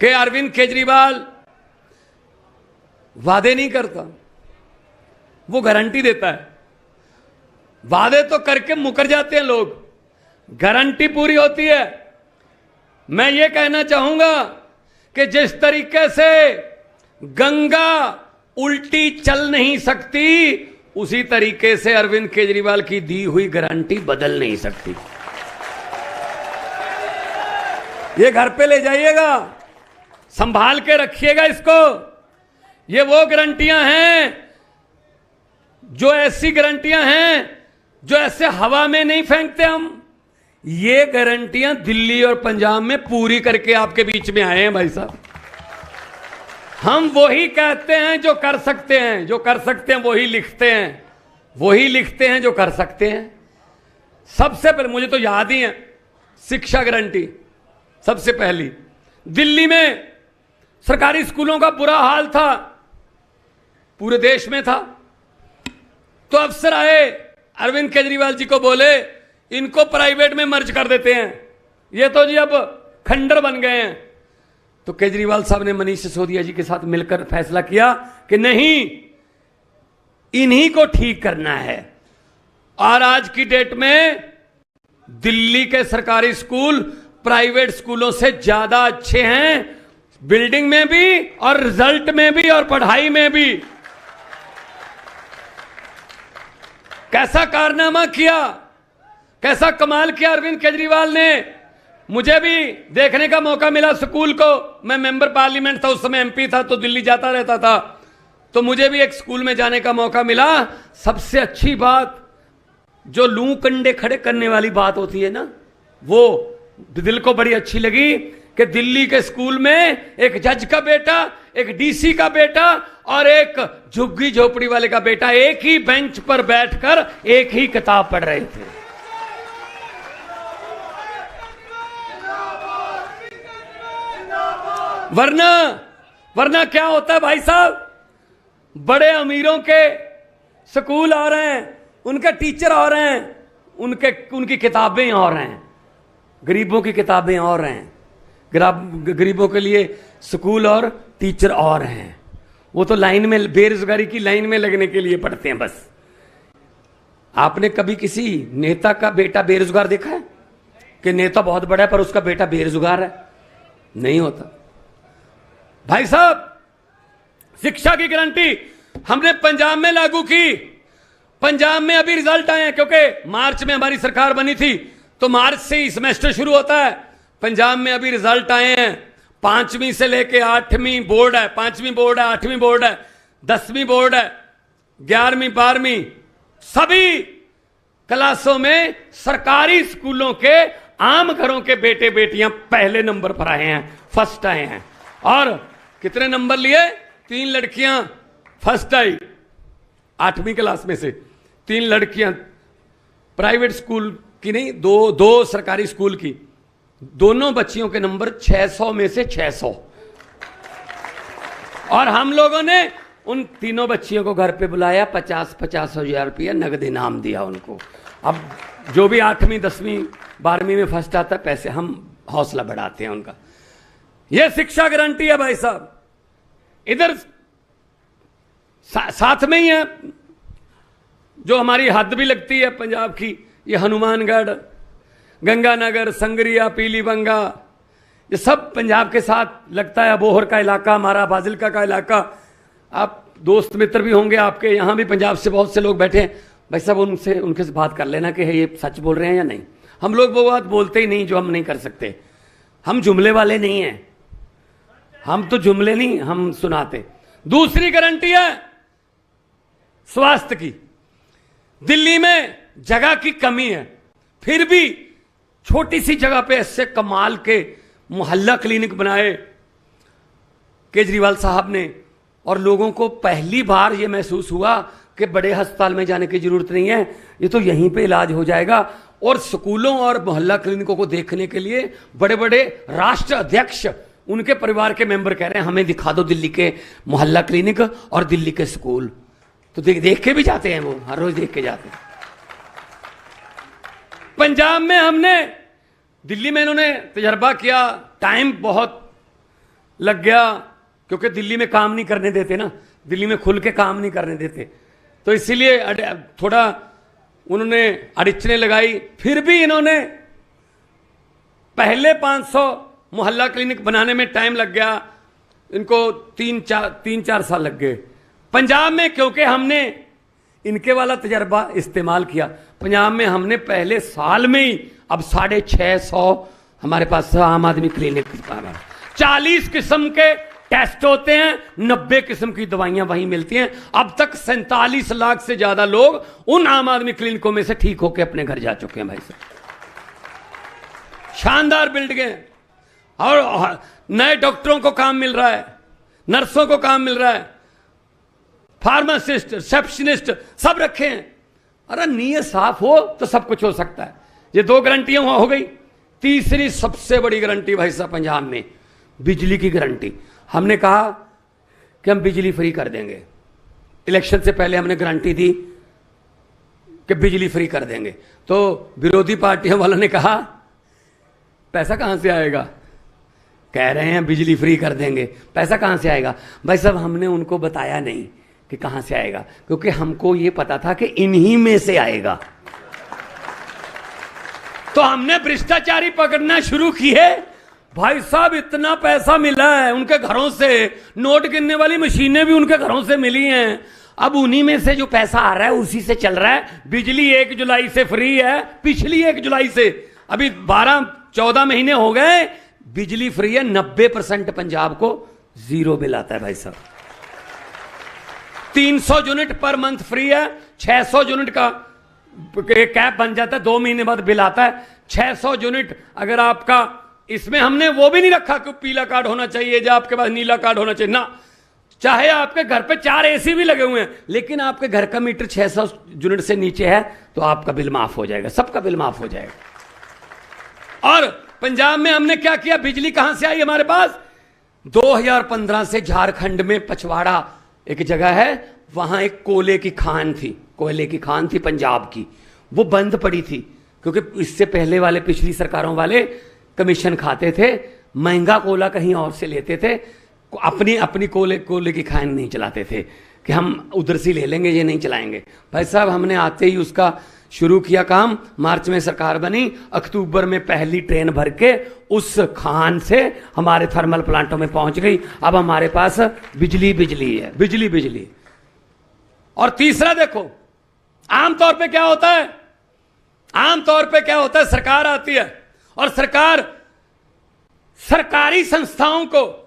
कि अरविंद केजरीवाल वादे नहीं करता, वो गारंटी देता है। वादे तो करके मुकर जाते हैं लोग, गारंटी पूरी होती है। मैं ये कहना चाहूंगा कि जिस तरीके से गंगा उल्टी चल नहीं सकती, उसी तरीके से अरविंद केजरीवाल की दी हुई गारंटी बदल नहीं सकती। ये घर पे ले जाइएगा, संभाल के रखिएगा इसको। ये वो गारंटियां हैं, जो ऐसी गारंटियां हैं जो ऐसे हवा में नहीं फेंकते हम। ये गारंटियां दिल्ली और पंजाब में पूरी करके आपके बीच में आए हैं भाई साहब। हम वही कहते हैं जो कर सकते हैं, जो कर सकते हैं वही लिखते हैं, वही लिखते हैं जो कर सकते हैं। सबसे पहले मुझे तो याद ही है, शिक्षा गारंटी सबसे पहली। दिल्ली में सरकारी स्कूलों का बुरा हाल था, पूरे देश में था। तो अफसर आए, अरविंद केजरीवाल जी को बोले इनको प्राइवेट में मर्ज कर देते हैं, ये तो जी अब खंडर बन गए हैं। तो केजरीवाल साहब ने मनीष सिसोदिया जी के साथ मिलकर फैसला किया कि नहीं, इन्हीं को ठीक करना है। और आज की डेट में दिल्ली के सरकारी स्कूल प्राइवेट स्कूलों से ज्यादा अच्छे हैं, बिल्डिंग में भी और रिजल्ट में भी और पढ़ाई में भी। कैसा कारनामा किया, कैसा कमाल किया अरविंद केजरीवाल ने। मुझे भी देखने का मौका मिला स्कूल को। मैं मेंबर पार्लियामेंट था उस समय, एमपी था, तो दिल्ली जाता रहता था। तो मुझे भी एक स्कूल में जाने का मौका मिला। सबसे अच्छी बात, जो लू कंडे खड़े करने वाली बात होती है ना, वो दिल को बड़ी अच्छी लगी कि दिल्ली के स्कूल में एक जज का बेटा, एक डीसी का बेटा और एक झुग्गी झोपड़ी वाले का बेटा एक ही बेंच पर बैठकर एक ही किताब पढ़ रहे थे। वरना क्या होता है भाई साहब, बड़े अमीरों के स्कूल आ रहे हैं, उनके टीचर आ रहे हैं, उनकी किताबें और हैं, गरीबों की किताबें और हैं। गरीबों के लिए स्कूल और टीचर और हैं। वो तो लाइन में, बेरोजगारी की लाइन में लगने के लिए पढ़ते हैं बस। आपने कभी किसी नेता का बेटा बेरोजगार देखा है कि नेता बहुत बड़ा है पर उसका बेटा बेरोजगार है? नहीं होता भाई साहब। शिक्षा की गारंटी हमने पंजाब में लागू की। पंजाब में अभी रिजल्ट आए हैं, क्योंकि मार्च में हमारी सरकार बनी थी, तो मार्च से ही सेमेस्टर शुरू होता है। पंजाब में अभी रिजल्ट आए हैं। 5वीं से लेके 8वीं बोर्ड है, 5वीं बोर्ड है, 8वीं बोर्ड है, 10वीं बोर्ड है, 11वीं 12वीं, सभी क्लासों में सरकारी स्कूलों के आम घरों के बेटे बेटियां पहले नंबर पर आए हैं, फर्स्ट आए हैं। और कितने नंबर लिए? 3 लड़कियां फर्स्ट आई 8वीं क्लास में से, 3 लड़कियां प्राइवेट स्कूल की नहीं, दो सरकारी स्कूल की। दोनों बच्चियों के नंबर 600 में से 600। और हम लोगों ने उन तीनों बच्चियों को घर पे बुलाया, 50-50 हजार रुपया नगद इनाम दिया उनको। अब जो भी 8वीं 10वीं 12वीं में फर्स्ट आता है, पैसे हम हौसला बढ़ाते हैं उनका। यह शिक्षा गारंटी है भाई साहब। इधर साथ में ही है जो हमारी हद भी लगती है पंजाब की, ये हनुमानगढ़, गंगानगर, संगरिया, पीलीबंगा, ये सब पंजाब के साथ लगता है। अबोहर का इलाका हमारा, फाजिल्का का इलाका। आप दोस्त मित्र भी होंगे आपके, यहाँ भी पंजाब से बहुत से लोग बैठे हैं भाई साहब, उनके से बात कर लेना कि ये सच बोल रहे हैं या नहीं। हम लोग वो बात बोलते ही नहीं जो हम नहीं कर सकते। हम जुमले वाले नहीं हैं, हम तो जुमले नहीं हम सुनाते। दूसरी गारंटी है स्वास्थ्य की। दिल्ली में जगह की कमी है, फिर भी छोटी सी जगह पे ऐसे कमाल के मोहल्ला क्लिनिक बनाए केजरीवाल साहब ने, और लोगों को पहली बार यह महसूस हुआ कि बड़े अस्पताल में जाने की जरूरत नहीं है, ये तो यहीं पे इलाज हो जाएगा। और स्कूलों और मोहल्ला क्लिनिकों को देखने के लिए बड़े बड़े राष्ट्र अध्यक्ष, उनके परिवार के मेंबर कह रहे हैं हमें दिखा दो दिल्ली के मोहल्ला क्लिनिक और दिल्ली के स्कूल। तो देख के भी जाते हैं, वो हर रोज देख के जाते हैं। पंजाब में हमने, दिल्ली में इन्होंने तजर्बा किया, टाइम बहुत लग गया, क्योंकि दिल्ली में काम नहीं करने देते ना, दिल्ली में खुल के काम नहीं करने देते, तो इसीलिए थोड़ा उन्होंने अड़चने लगाई। फिर भी इन्होंने पहले 500 मोहल्ला क्लिनिक बनाने में टाइम लग गया, इनको 3-4 साल लग गए। पंजाब में क्योंकि हमने इनके वाला तजर्बा इस्तेमाल किया, पंजाब में हमने पहले साल में ही अब 650 हमारे पास आम आदमी क्लिनिक, 40 किस्म के टेस्ट होते हैं, 90 किस्म की दवाइयां वहीं मिलती हैं। अब तक 47 लाख से ज्यादा लोग उन आम आदमी क्लिनिकों में से ठीक होकर अपने घर जा चुके हैं भाई साहब। शानदार बिल्डिंगें, और नए डॉक्टरों को काम मिल रहा है, नर्सों को काम मिल रहा है, फार्मासिस्ट, रिसेप्शनिस्ट सब रखे हैं। अरे नीयत साफ हो तो सब कुछ हो सकता है। ये 2 गारंटियां हो गई। तीसरी सबसे बड़ी गारंटी भाई साहब पंजाब में बिजली की गारंटी। हमने कहा कि हम बिजली फ्री कर देंगे। इलेक्शन से पहले हमने गारंटी दी कि बिजली फ्री कर देंगे, तो विरोधी पार्टियों वालों ने कहा पैसा कहां से आएगा, कह रहे हैं बिजली फ्री कर देंगे, पैसा कहां से आएगा। भाई साहब हमने उनको बताया नहीं कि कहां से आएगा, क्योंकि हमको यह पता था कि इन्हीं में से आएगा। तो हमने भ्रष्टाचारी पकड़ना शुरू किए। भाई साहब इतना पैसा मिला है उनके घरों से, नोट गिनने वाली मशीनें भी उनके घरों से मिली हैं। अब उन्हीं में से जो पैसा आ रहा है उसी से चल रहा है। बिजली 1 जुलाई से फ्री है, पिछली 1 जुलाई से, अभी 12-14 महीने हो गए बिजली फ्री है। 90% पंजाब को जीरो बिल आता है भाई साहब। 300 यूनिट पर मंथ फ्री है, 600 यूनिट का कैप बन जाता है, 2 महीने बाद बिल आता है। 600 यूनिट अगर आपका, इसमें हमने वो भी नहीं रखा कि पीला कार्ड होना चाहिए या आपके पास नीला कार्ड होना चाहिए ना, चाहे आपके घर पे 4 एसी भी लगे हुए हैं, लेकिन आपके घर का मीटर 600 यूनिट से नीचे है तो आपका बिल माफ हो जाएगा, सबका बिल माफ हो जाएगा। और पंजाब में हमने क्या किया, बिजली कहां से आई हमारे पास, 2015 से झारखंड में पचवाड़ा एक जगह है, वहां एक कोयले की खान थी पंजाब की, वो बंद पड़ी थी क्योंकि इससे पहले वाले पिछली सरकारों वाले कमीशन खाते थे, महंगा कोयला कहीं और से लेते थे, अपनी कोयले की खान नहीं चलाते थे कि हम उधर से ले लेंगे, ये नहीं चलाएंगे। भाई साहब हमने आते ही उसका शुरू किया काम, मार्च में सरकार बनी, अक्टूबर में पहली ट्रेन भर के उस खान से हमारे थर्मल प्लांटों में पहुंच गई। अब हमारे पास बिजली है, बिजली। और तीसरा देखो, आमतौर पे क्या होता है, सरकार आती है और सरकार सरकारी संस्थाओं को,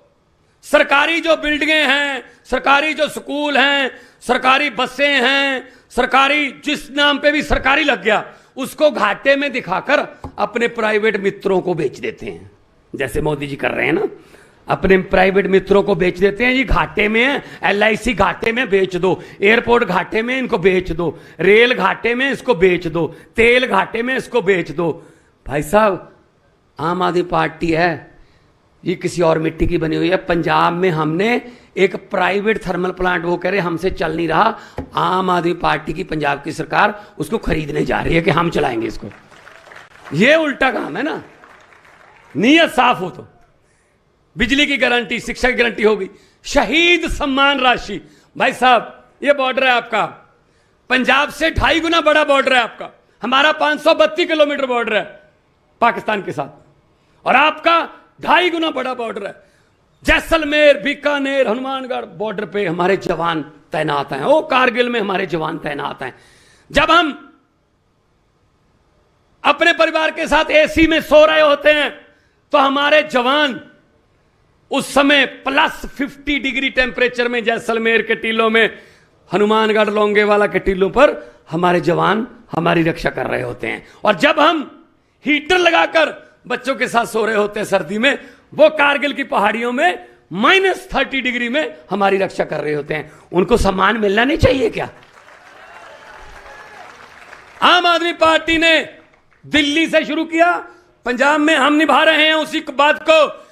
सरकारी जो बिल्डिंगें हैं, सरकारी जो स्कूल हैं, सरकारी बसें हैं, सरकारी जिस नाम पे भी सरकारी लग गया, उसको घाटे में दिखाकर अपने प्राइवेट मित्रों को बेच देते हैं, जैसे मोदी जी कर रहे हैं ना, अपने प्राइवेट मित्रों को बेच देते हैं। ये घाटे में है, LIC घाटे में बेच दो, एयरपोर्ट घाटे में इनको बेच दो, रेल घाटे में इसको बेच दो, तेल घाटे में इसको बेच दो। भाई साहब आम आदमी पार्टी है, ये किसी और मिट्टी की बनी हुई है। पंजाब में हमने एक प्राइवेट थर्मल प्लांट, वो कह रहे हमसे चल नहीं रहा, आम आदमी पार्टी की पंजाब की सरकार उसको खरीदने जा रही है कि हम चलाएंगे इसको। ये उल्टा काम है ना, नीयत साफ हो तो। बिजली की गारंटी, शिक्षा की गारंटी होगी, शहीद सम्मान राशि। भाई साहब ये बॉर्डर है आपका, पंजाब से 2.5 गुना बड़ा बॉर्डर है आपका, हमारा 532 किलोमीटर बॉर्डर है पाकिस्तान के साथ, और आपका 2.5 गुना बड़ा बॉर्डर है। जैसलमेर, बीकानेर, हनुमानगढ़ बॉर्डर पे हमारे जवान तैनात हैं, ओ कारगिल में हमारे जवान तैनात हैं। जब हम अपने परिवार के साथ AC में सो रहे होते हैं तो हमारे जवान उस समय +50 डिग्री टेम्परेचर में जैसलमेर के टीलों में, हनुमानगढ़ लोंगेवाला के टीलों पर हमारे जवान हमारी रक्षा कर रहे होते हैं। और जब हम हीटर लगाकर बच्चों के साथ सो रहे होते हैं सर्दी में, वो कारगिल की पहाड़ियों में -30 डिग्री में हमारी रक्षा कर रहे होते हैं। उनको सम्मान मिलना नहीं चाहिए क्या? आम आदमी पार्टी ने दिल्ली से शुरू किया, पंजाब में हम निभा रहे हैं उसी बात को।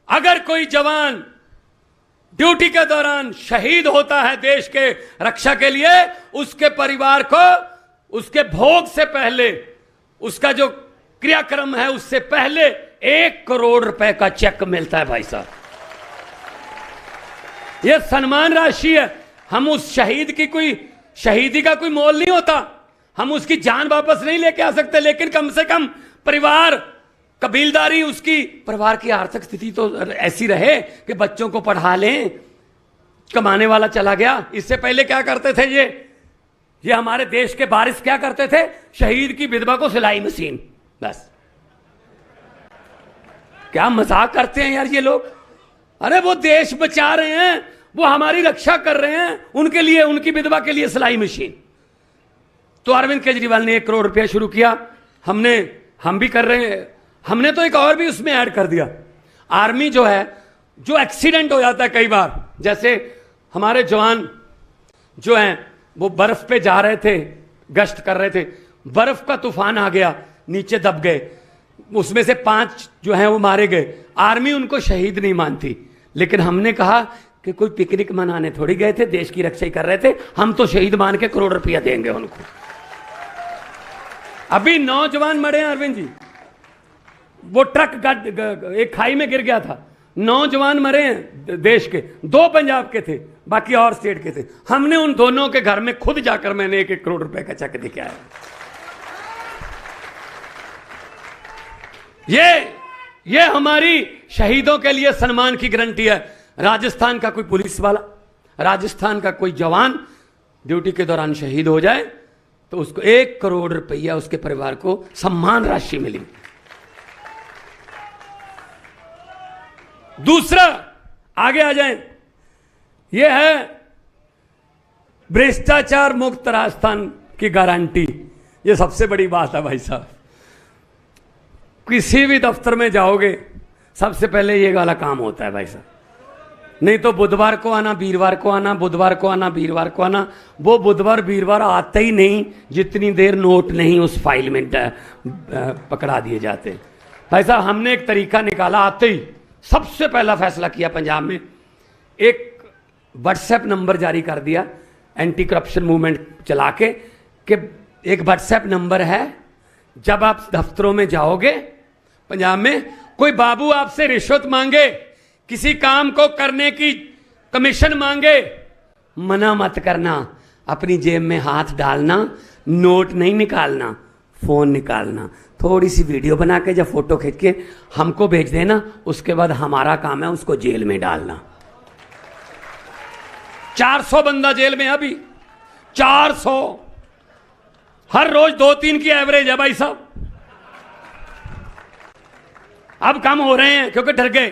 अगर कोई जवान ड्यूटी के दौरान शहीद होता है देश के रक्षा के लिए, उसके परिवार को उसके भोग से पहले, उसका जो क्रियाक्रम है उससे पहले 1 करोड़ रुपए का चेक मिलता है भाई साहब। ये सम्मान राशि है। हम उस शहीद की कोई शहीदी का कोई मोल नहीं होता, हम उसकी जान वापस नहीं लेके आ सकते, लेकिन कम से कम परिवार, कबीलदारी, उसकी परिवार की आर्थिक स्थिति तो ऐसी रहे कि बच्चों को पढ़ा लें। कमाने वाला चला गया। इससे पहले क्या करते थे ये हमारे देश के वारिस क्या करते थे? शहीद की विधवा को सिलाई मशीन, बस। क्या मजाक करते हैं यार ये लोग। अरे वो देश बचा रहे हैं, वो हमारी रक्षा कर रहे हैं, उनके लिए, उनकी विधवा के लिए सिलाई मशीन। तो अरविंद केजरीवाल ने 1 करोड़ रुपया शुरू किया। हम भी कर रहे हैं। हमने तो एक और भी उसमें ऐड कर दिया। आर्मी जो है, जो एक्सीडेंट हो जाता है कई बार, जैसे हमारे जवान जो हैं वो बर्फ पे जा रहे थे, गश्त कर रहे थे, बर्फ का तूफान आ गया, नीचे दब गए, उसमें से 5 जो हैं वो मारे गए। आर्मी उनको शहीद नहीं मानती, लेकिन हमने कहा कि कोई पिकनिक मनाने थोड़ी गए थे, देश की रक्षा ही कर रहे थे, हम तो शहीद मान के 1 करोड़ रुपया देंगे उनको। अभी 9 जवान मरे हैं अरविंद जी, वो ट्रक एक खाई में गिर गया था, 9 जवान मरे हैं देश के, 2 पंजाब के थे, बाकी और स्टेट के थे। हमने उन दोनों के घर में खुद जाकर मैंने 1-1 करोड़ रुपए का चेक दिखाया। ये हमारी शहीदों के लिए सम्मान की गारंटी है। राजस्थान का कोई पुलिस वाला, राजस्थान का कोई जवान ड्यूटी के दौरान शहीद हो जाए तो उसको 1 करोड़ रुपया उसके परिवार को सम्मान राशि मिली। दूसरा, आगे आ जाएं, यह है भ्रष्टाचार मुक्त राजस्थान की गारंटी। यह सबसे बड़ी बात है भाई साहब। किसी भी दफ्तर में जाओगे सबसे पहले ये वाला काम होता है भाई साहब। नहीं तो बुधवार को आना, वीरवार को आना, बुधवार को आना, वीरवार को आना। वो बुधवार वीरवार आते ही नहीं जितनी देर नोट नहीं उस फाइल में पकड़ा दिए जाते। भाई साहब, हमने एक तरीका निकाला। आते ही सबसे पहला फैसला किया पंजाब में, एक व्हाट्सएप नंबर जारी कर दिया, एंटी करप्शन मूवमेंट चला के, कि एक व्हाट्सएप नंबर है, जब आप दफ्तरों में जाओगे पंजाब में, कोई बाबू आपसे रिश्वत मांगे, किसी काम को करने की कमीशन मांगे, मना मत करना, अपनी जेब में हाथ डालना, नोट नहीं निकालना, फोन निकालना, थोड़ी सी वीडियो बना के जब फोटो खींच के हमको भेज देना, उसके बाद हमारा काम है उसको जेल में डालना। 400 बंदा जेल में है अभी, 400, हर रोज 2-3 की एवरेज है भाई साहब। अब कम हो रहे हैं क्योंकि डर गए।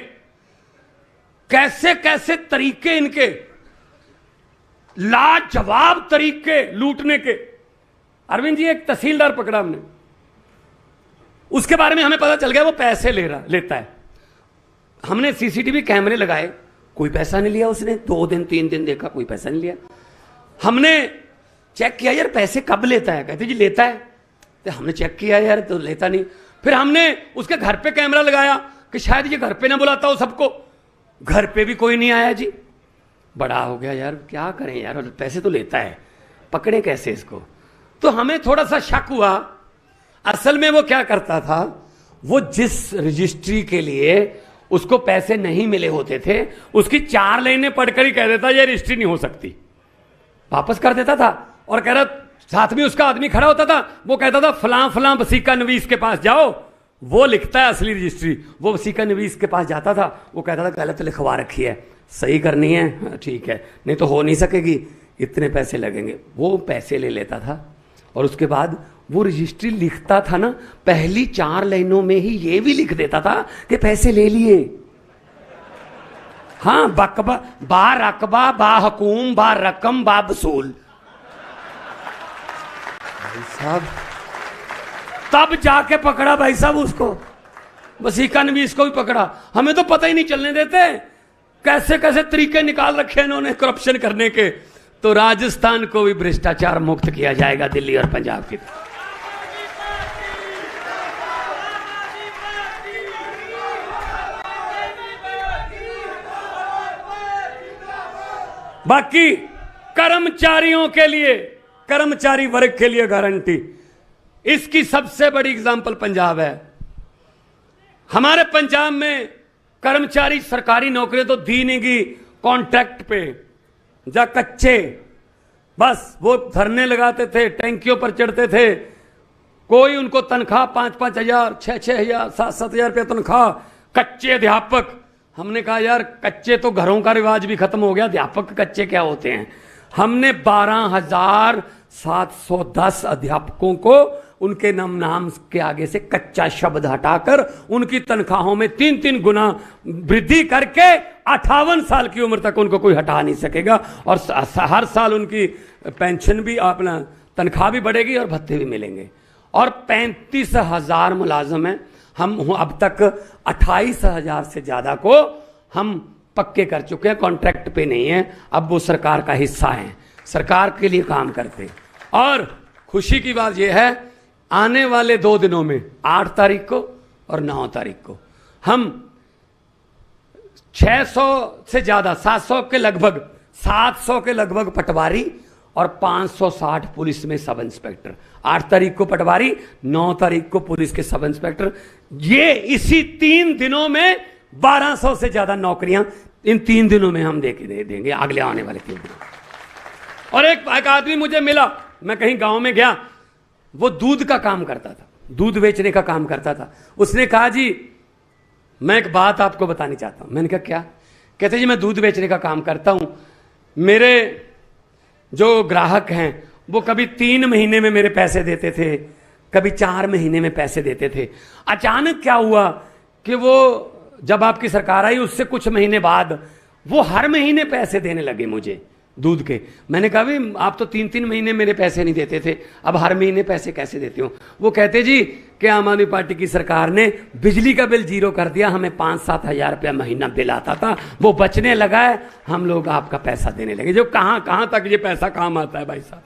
कैसे कैसे तरीके इनके, लाजवाब तरीके लूटने के। अरविंद जी, एक तहसीलदार पकड़ा हमने, उसके बारे में हमें पता चल गया वो पैसे लेता है। हमने सीसीटीवी कैमरे लगाए, कोई पैसा नहीं लिया उसने। 2 दिन 3 दिन देखा, कोई पैसा नहीं लिया। हमने चेक किया, यार पैसे कब लेता है? कहते जी लेता है। तो हमने चेक किया, यार तो लेता नहीं। फिर हमने उसके घर पे कैमरा लगाया कि शायद ये घर पे ना बुलाता हो सबको। घर पे भी कोई नहीं आया जी। बड़ा हो गया यार, क्या करें यार, पैसे तो लेता है, पकड़े कैसे इसको? तो हमें थोड़ा सा शक हुआ। असल में वो क्या करता था, वो जिस रजिस्ट्री के लिए उसको पैसे नहीं मिले होते थे, उसकी 4 लाइनें पढ़कर ही कह देता ये रजिस्ट्री नहीं हो सकती, वापस कर देता था। और कह रहा, साथ में उसका आदमी खड़ा होता था, वो कहता था फलां फलां वसीका नवीस के पास जाओ, वो लिखता है असली रजिस्ट्री। वो वसीका नवीस के पास जाता था, वो कहता था गलत लिखवा रखी है, सही करनी है, ठीक है, नहीं तो हो नहीं सकेगी, इतने पैसे लगेंगे। वो पैसे ले लेता था और उसके बाद वो रजिस्ट्री लिखता था ना, पहली 4 लाइनों में ही ये भी लिख देता था कि पैसे ले लिए। हाँ, बकबा बा रकबा बा हुकूम बा रकम बा वसूल। भाई साहब, तब जाके पकड़ा भाई साहब उसको, वसीका नवीस को भी पकड़ा। हमें तो पता ही नहीं चलने देते, कैसे कैसे तरीके निकाल रखे इन्होंने करप्शन करने के। तो राजस्थान को भी भ्रष्टाचार मुक्त किया जाएगा, दिल्ली और पंजाब की। बाकी कर्मचारियों के लिए, कर्मचारी वर्ग के लिए गारंटी, इसकी सबसे बड़ी एग्जांपल पंजाब है। हमारे पंजाब में कर्मचारी सरकारी नौकरियां तो दी नहीं गई, कॉन्ट्रैक्ट पे या कच्चे, बस वो धरने लगाते थे, टैंकियों पर चढ़ते थे। कोई उनको तनख्वाह 5-5 हजार, 6-6 हजार, 7-7 हजार रुपया तनख्वाह। कच्चे अध्यापक, हमने कहा यार कच्चे तो घरों का रिवाज भी खत्म हो गया, अध्यापक कच्चे क्या होते हैं। हमने 12,710 अध्यापकों को उनके नाम के आगे से कच्चा शब्द हटाकर उनकी तनख्वाहों में 3-3 गुना वृद्धि करके 58 साल की उम्र तक उनको कोई हटा नहीं सकेगा। और हर साल उनकी पेंशन भी, अपना तनख्वाह भी बढ़ेगी और भत्ते भी मिलेंगे। और 35,000 मुलाजम हैं। हम अब तक 28,000 से ज्यादा को हम पक्के कर चुके हैं, कॉन्ट्रैक्ट पे नहीं है, अब वो सरकार का हिस्सा है, सरकार के लिए काम करते। और खुशी की बात यह है, आने वाले 2 दिनों में 8 तारीख को और 9 तारीख को हम 600 से ज्यादा, 700 के लगभग, 700 के लगभग पटवारी और 560 पुलिस में सब इंस्पेक्टर। 8 तारीख को पटवारी, 9 तारीख को पुलिस के सब इंस्पेक्टर। ये इसी 3 दिनों में 1200 से ज्यादा नौकरियां इन 3 दिनों में हम देंगे, अगले आने वाले 3 दिनों। और एक आदमी मुझे मिला, मैं कहीं गांव में गया, वो दूध का काम करता था, दूध बेचने का काम करता था। उसने कहा जी मैं एक बात आपको बतानी चाहता हूं। मैंने कहा क्या? कहते जी मैं दूध बेचने का काम करता हूं, मेरे जो ग्राहक हैं वो कभी 3 महीने में मेरे पैसे देते थे, कभी 4 महीने में पैसे देते थे। अचानक क्या हुआ कि वो जब आपकी सरकार आई उससे कुछ महीने बाद वो हर महीने पैसे देने लगे मुझे दूध के। मैंने कहा भी आप तो 3-3 महीने मेरे पैसे नहीं देते थे, अब हर महीने पैसे कैसे देते हो? वो कहते जी कि आम आदमी पार्टी की सरकार ने बिजली का बिल 0 कर दिया, हमें 5-7 हजार रुपया महीना बिल आता था, वो बचने लगा है, हम लोग आपका पैसा देने लगे। जो कहां तक ये पैसा काम आता है भाई साहब।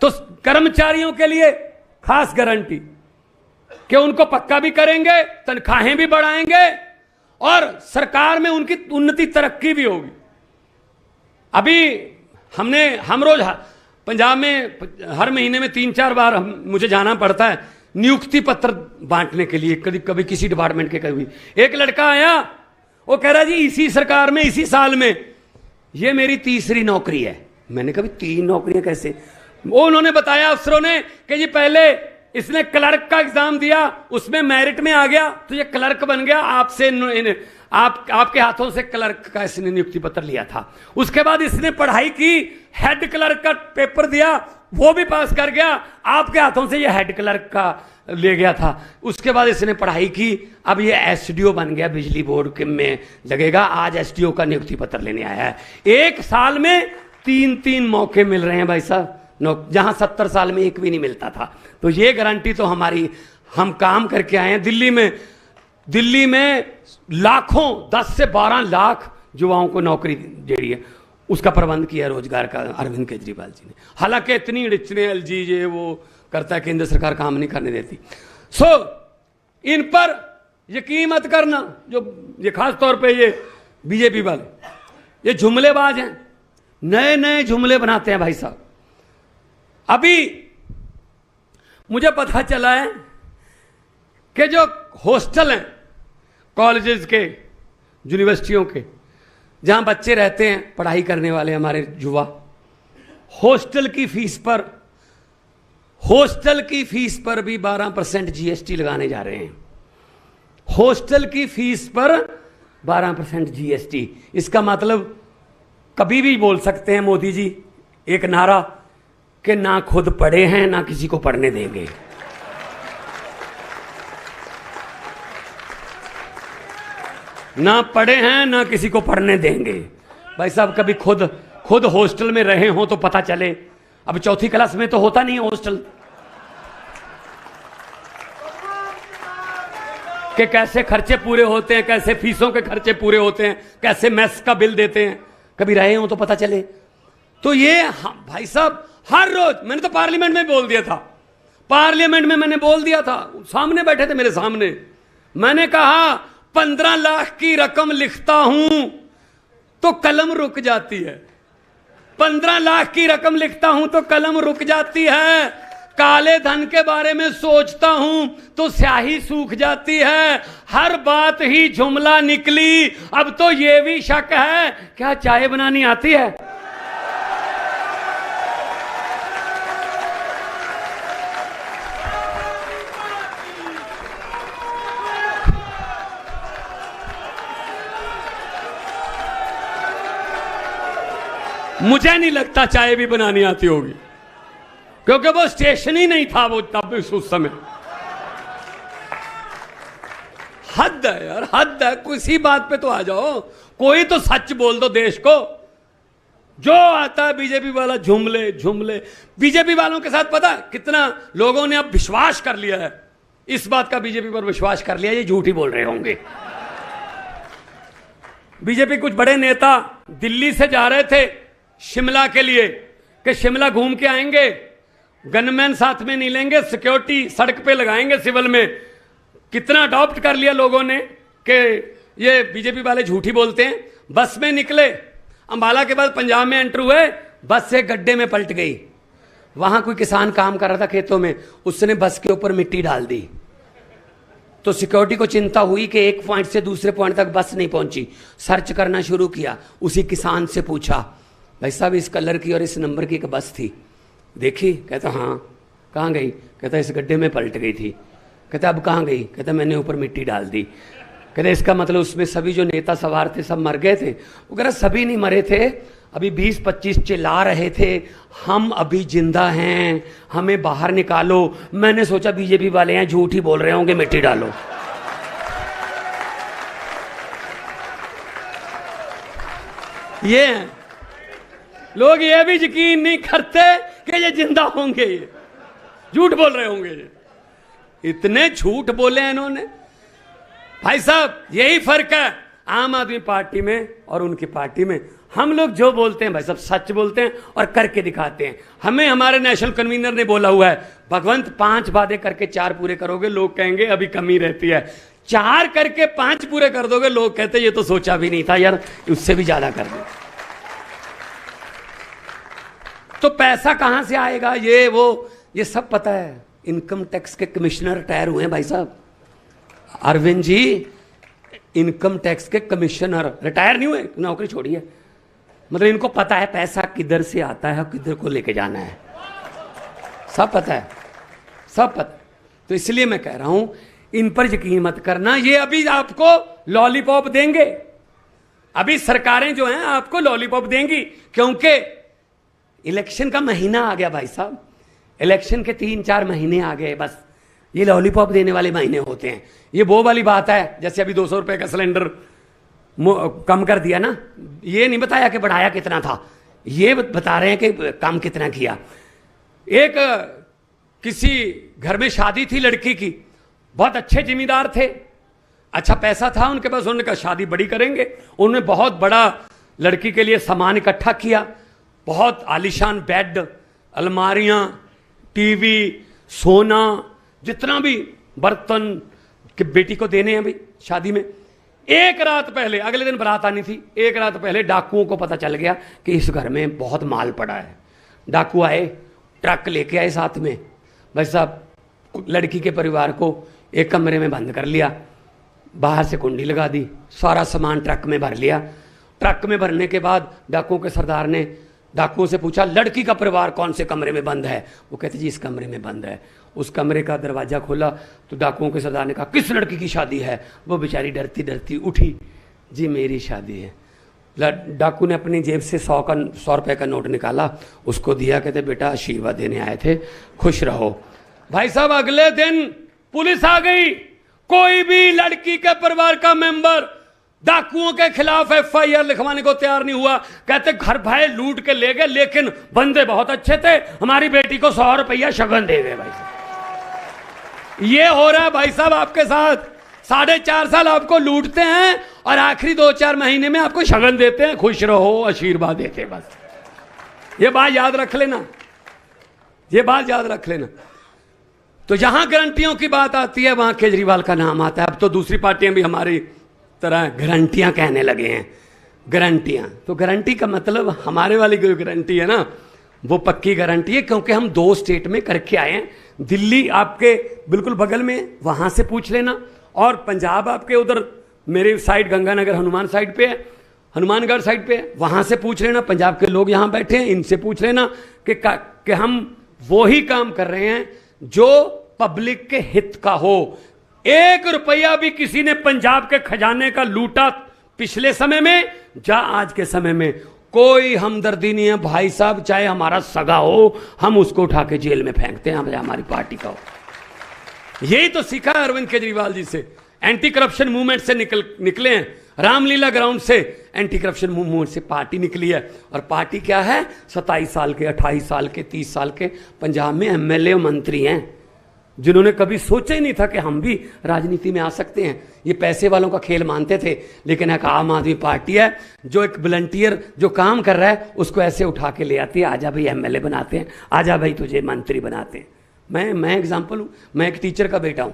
तो कर्मचारियों के लिए खास गारंटी कि उनको पक्का भी करेंगे, तनख्वाहें भी बढ़ाएंगे और सरकार में उनकी उन्नति तरक्की भी होगी। अभी हम रोज पंजाब में हर महीने में 3-4 बार मुझे जाना पड़ता है नियुक्ति पत्र बांटने के लिए, कभी किसी डिपार्टमेंट के। कभी एक लड़का आया, वो कह रहा जी इसी सरकार में, इसी साल में ये मेरी 3री नौकरी है। मैंने कहा 3 नौकरियां कैसे? वो उन्होंने बताया अफसरों ने कि जी पहले इसने क्लर्क का एग्जाम दिया, उसमें मेरिट में आ गया तो ये क्लर्क बन गया, आपके हाथों से क्लर्क का इसने नियुक्ति पत्र लिया था। उसके बाद इसने पढ़ाई की, हेड क्लर्क का पेपर दिया, वो भी पास कर गया, आपके हाथों से ये हेड क्लर्क का ले गया था। उसके बाद इसने पढ़ाई की, अब ये एसडीओ बन गया, बिजली बोर्ड में लगेगा, आज एसडीओ का नियुक्ति पत्र लेने आया है। 1 साल में 3-3 मौके मिल रहे हैं भाई साहब, जहां 70 साल में एक भी नहीं मिलता था। तो ये गारंटी तो हमारी, हम काम करके आए हैं। दिल्ली में लाखों, 10 से 12 लाख युवाओं को नौकरी दे रही है, उसका प्रबंध किया रोजगार का अरविंद केजरीवाल जी ने। हालांकि इतनी इतने एलजी ये वो करता है, केंद्र सरकार काम नहीं करने देती। इन पर यकीन मत करना, जो ये खास तौर पे ये बीजेपी वाले, ये जुमलेबाज हैं, नए जुमले बनाते हैं भाई साहब। अभी मुझे पता चला है कि जो हॉस्टल हैं कॉलेजेस के, यूनिवर्सिटियों के, जहां बच्चे रहते हैं पढ़ाई करने वाले हमारे युवा, हॉस्टल की फीस पर भी 12% जीएसटी लगाने जा रहे हैं। हॉस्टल की फीस पर 12% जीएसटी। इसका मतलब कभी भी बोल सकते हैं मोदी जी एक नारा कि ना खुद पढ़े हैं ना किसी को पढ़ने देंगे। ना पढ़े हैं ना किसी को पढ़ने देंगे। भाई साहब कभी खुद हॉस्टल में रहे हो तो पता चले। अब 4th क्लास में तो होता नहीं है हॉस्टल, कि कैसे खर्चे पूरे होते हैं, कैसे फीसों के खर्चे पूरे होते हैं, कैसे मेस का बिल देते हैं। कभी रहे हो तो पता चले। तो ये भाई साहब हर रोज, मैंने तो पार्लियामेंट में बोल दिया था, पार्लियामेंट में मैंने बोल दिया था, सामने बैठे थे मेरे सामने, मैंने कहा 15 लाख की रकम लिखता हूं तो कलम रुक जाती है। 15 लाख की रकम लिखता हूं तो कलम रुक जाती है। काले धन के बारे में सोचता हूं तो स्याही सूख जाती है, हर बात ही जुमला निकली। अब तो ये भी शक है, क्या चाय बनानी आती है? मुझे नहीं लगता चाय भी बनानी आती होगी, क्योंकि वो स्टेशन ही नहीं था वो तब उस समय। हद है यार, हद है। किसी बात पे तो आ जाओ, कोई तो सच बोल दो देश को। जो आता है बीजेपी वाला झुमले झुमले। बीजेपी वालों के साथ पता कितना लोगों ने अब विश्वास कर लिया है, इस बात का बीजेपी पर विश्वास कर लिया, ये झूठ ही बोल रहे होंगे। बीजेपी कुछ बड़े नेता दिल्ली से जा रहे थे शिमला के लिए कि शिमला घूम के आएंगे, गनमैन साथ में नहीं लेंगे, सिक्योरिटी सड़क पे लगाएंगे सिविल में। कितना अडॉप्ट कर लिया लोगों ने कि ये बीजेपी वाले झूठी बोलते हैं। बस में निकले, अंबाला के बाद पंजाब में एंटर हुए, बस से गड्ढे में पलट गई। वहां कोई किसान काम कर रहा था खेतों में, उसने बस के ऊपर मिट्टी डाल दी। तो सिक्योरिटी को चिंता हुई कि एक पॉइंट से दूसरे पॉइंट तक बस नहीं पहुंची। सर्च करना शुरू किया, उसी किसान से पूछा, भाई साहब इस कलर की और इस नंबर की एक बस थी, देखी? कहता हाँ। कहाँ गई? कहता इस गड्ढे में पलट गई थी। कहता अब कहाँ गई? कहता मैंने ऊपर मिट्टी डाल दी। कहते इसका मतलब उसमें सभी जो नेता सवार थे सब मर गए थे? वो कह रहा सभी नहीं मरे थे, अभी 20-25 चिल्ला रहे थे हम अभी जिंदा हैं, हमें बाहर निकालो। मैंने सोचा बीजेपी वाले हैं झूठ ही बोल रहे होंगे, मिट्टी डालो। ये लोग ये भी यकीन नहीं करते कि ये जिंदा होंगे, ये झूठ बोल रहे होंगे। ये इतने झूठ बोले हैं इन्होंने। भाई साहब यही फर्क है आम आदमी पार्टी में और उनकी पार्टी में। हम लोग जो बोलते हैं भाई साहब सच बोलते हैं और करके दिखाते हैं। हमें हमारे नेशनल कन्वीनर ने बोला हुआ है, भगवंत 5 वादे करके 4 पूरे करोगे, लोग कहेंगे अभी कमी रहती है। 4 करके 5 पूरे कर दोगे, लोग कहते ये तो सोचा भी नहीं था यार, उससे भी ज्यादा कर दो। तो पैसा कहां से आएगा? ये सब पता है। इनकम टैक्स के कमिश्नर रिटायर हुए हैं भाई साहब। अरविंद जी इनकम टैक्स के कमिश्नर रिटायर नहीं हुए, नौकरी छोड़ी है। मतलब इनको पता है पैसा किधर से आता है, किधर को लेके जाना है, सब पता है, सब पता है। तो इसलिए मैं कह रहा हूं इन पर यकीन मत करना। ये अभी आपको लॉलीपॉप देंगे, अभी सरकारें जो हैं आपको लॉलीपॉप देंगी, क्योंकि इलेक्शन का महीना आ गया भाई साहब। इलेक्शन के 3-4 महीने आ गए, बस ये लॉलीपॉप देने वाले महीने होते हैं। ये वो वाली बात है जैसे अभी 200 रुपए का सिलेंडर कम कर दिया ना, ये नहीं बताया कि बढ़ाया कितना था, ये बता रहे हैं कि काम कितना किया। एक किसी घर में शादी थी लड़की की, बहुत अच्छे जिम्मेदार थे, अच्छा पैसा था उनके पास, उन्होंने कहा शादी बड़ी करेंगे। उन्होंने बहुत बड़ा लड़की के लिए सामान इकट्ठा किया, बहुत आलीशान बेड, अलमारियां, टीवी, सोना, जितना भी बर्तन कि बेटी को देने हैं भाई शादी में। एक रात पहले, अगले दिन बारात आनी थी, एक रात पहले डाकुओं को पता चल गया कि इस घर में बहुत माल पड़ा है। डाकू आए, ट्रक लेके आए साथ में। भाई साहब लड़की के परिवार को एक कमरे में बंद कर लिया, बाहर से कुंडी लगा दी, सारा सामान ट्रक में भर लिया। ट्रक में भरने के बाद डाकुओं के सरदार ने डाकुओं से पूछा लड़की का परिवार कौन से कमरे में बंद है? वो कहते जी इस कमरे में बंद है। उस कमरे का दरवाजा खोला तो डाकुओं के सरदार ने कहा किस लड़की की शादी है? वो बेचारी डरती डरती उठी, जी मेरी शादी है। डाकू ने अपनी जेब से 100 रुपए का नोट निकाला, उसको दिया, कहते बेटा आशीर्वाद देने आए थे, खुश रहो। भाई साहब अगले दिन पुलिस आ गई, कोई भी लड़की के परिवार का मेंबर डाकुओं के खिलाफ FIR लिखवाने को तैयार नहीं हुआ। कहते घर भाई लूट के ले गए, लेकिन बंदे बहुत अच्छे थे, हमारी बेटी को 100 रुपया शगन दे गए। भाई साहब ये हो रहा है भाई साहब आपके साथ। 4.5 साल आपको लूटते हैं और आखिरी 2-4 महीने में आपको शगन देते हैं, खुश रहो, आशीर्वाद देते। बस ये बात याद रख लेना, ये बात याद रख लेना। तो जहां गारंटियों की बात आती है वहां केजरीवाल का नाम आता है। अब तो दूसरी पार्टियां भी हमारी तरह गारंटियां कहने लगे हैं। गारंटियां, तो गारंटी का मतलब हमारे वाली कोई गारंटी है ना, वो पक्की गारंटी है, क्योंकि हम 2 स्टेट में करके आए हैं। दिल्ली आपके बिल्कुल बगल में, वहां से पूछ लेना, और पंजाब आपके उधर मेरे साइड गंगानगर हनुमान साइड पे है, हनुमानगढ़ साइड पे है, वहां से पूछ लेना। पंजाब के लोग यहां बैठे हैं, इनसे पूछ लेना कि हम वो ही काम कर रहे हैं जो पब्लिक के हित का हो। 1 रुपया भी किसी ने पंजाब के खजाने का लूटा पिछले समय में या आज के समय में, कोई हमदर्दी नहीं है भाई साहब। चाहे हमारा सगा हो, हम उसको उठा के जेल में फेंकते हैं, हमारी पार्टी का हो। यही तो सीखा है अरविंद केजरीवाल जी से। एंटी करप्शन मूवमेंट से निकले हैं, रामलीला ग्राउंड से एंटी करप्शन मूवमेंट से पार्टी निकली है। और पार्टी क्या है? 27 साल के, 28 साल के, 30 साल के पंजाब में एमएलए मंत्री हैं, जिन्होंने कभी सोचा ही नहीं था कि हम भी राजनीति में आ सकते हैं। ये पैसे वालों का खेल मानते थे, लेकिन एक आम आदमी पार्टी है जो एक वॉलंटियर जो काम कर रहा है उसको ऐसे उठा के ले आती है, आजा भाई एमएलए बनाते हैं, आजा भाई तुझे मंत्री बनाते हैं। मैं एग्जाम्पल हूं, मैं एक टीचर का बेटा हूं।